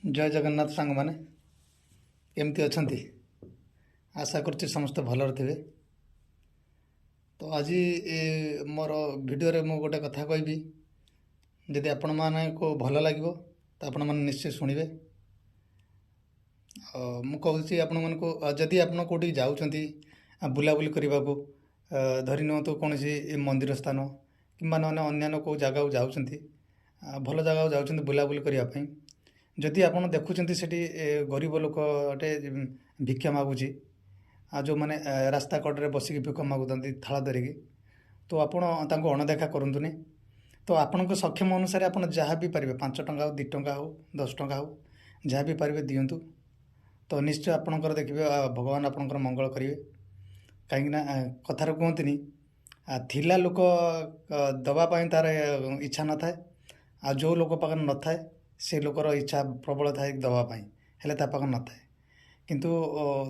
जय जगन्नाथ सांग मैंने केमती अच्छा आशा कर समस्त भलर थे। तो आज मोर भिडियो मु गोटे कथा कहबी जदि आपण को भल लगे तो आपण मैंने निश्चय शुणे। मुझे आपण मन को जदि आप कौटी जाऊँगी बुलाबुली करने को धरी नियंतु कौन मंदिर स्थान कि अन्य कौ जगह जाऊँगी भल जगह जाऊँगी बुलाबुली करने जदि आप देखुं से गरीब लोकटे भिक्षा मागुची जो मैंने रास्ता कड़े बसिक भिख मागुंट थाल धरिकी तो आपण अणदेखा करूँ तो आपण सक्षम अनुसार आप जहाँ भी पारे 5 टंका हो 2 टंका हो 10 टंका हो जहाँ भी पारे दिंतु तो निश्चय आपणकर देखिए भगवान आपणकर मंगल करेंगे कहीं कथार कहतनी थिला लोक दवापाई तार इच्छा न थाए आ जो लोक पाखे न थाए से लोकर इच्छा प्रबल थाए दवापाई हेले ता पाखे न थाए किंतु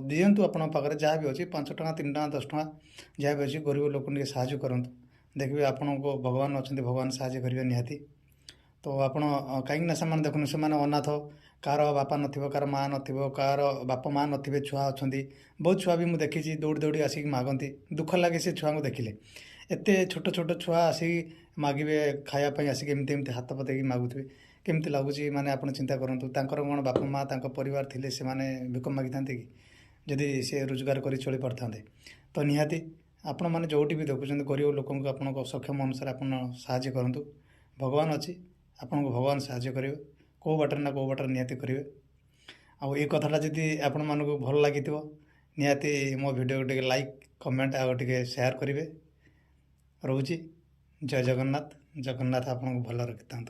दिंतु आप जहाँ भी अच्छी 5 टंका 3 टंका 10 टंका जहाँ भी अच्छी गरीब लोक साहय करूँ देखिए आपण को भगवान अच्छा भगवान साहय करेंगे निहाती। तो आपण कहीं से देखुन से अनाथ कार बापा नार माँ नार बापा माँ नो छुआ अच्छा बहुत छुआ भी मुझे देखी दौड़ी दौड़ी आसिक मागती दुख लगे से छुआ को देखिले एत छोट छोट छुआ आसिक मागे खायापी आसिक एमती हाथ पतई मागुवे केमती लगुच माने आप चिंता करूँ कौन बापा माँ परिवार थे से भिक मागी था कि जदि से रोजगार कर चली पारते तो निहाती आपण मैंने जोटी भी देखुं गरीब लोक आप सक्षम अनुसार आप साहय करूँ भगवान अच्छी आपन को भगवान साहय करेंगे कौ बाटर ना कौ बाटर निहाती करेंगे। आउ ये कथाटा जदि आपण मानक भल लगी निहाती मो वीडियो टे लाइक कमेंट आउ टे शेयर करेंगे। रोची जय जगन्नाथ जगन्नाथ आपन को भल रखि था।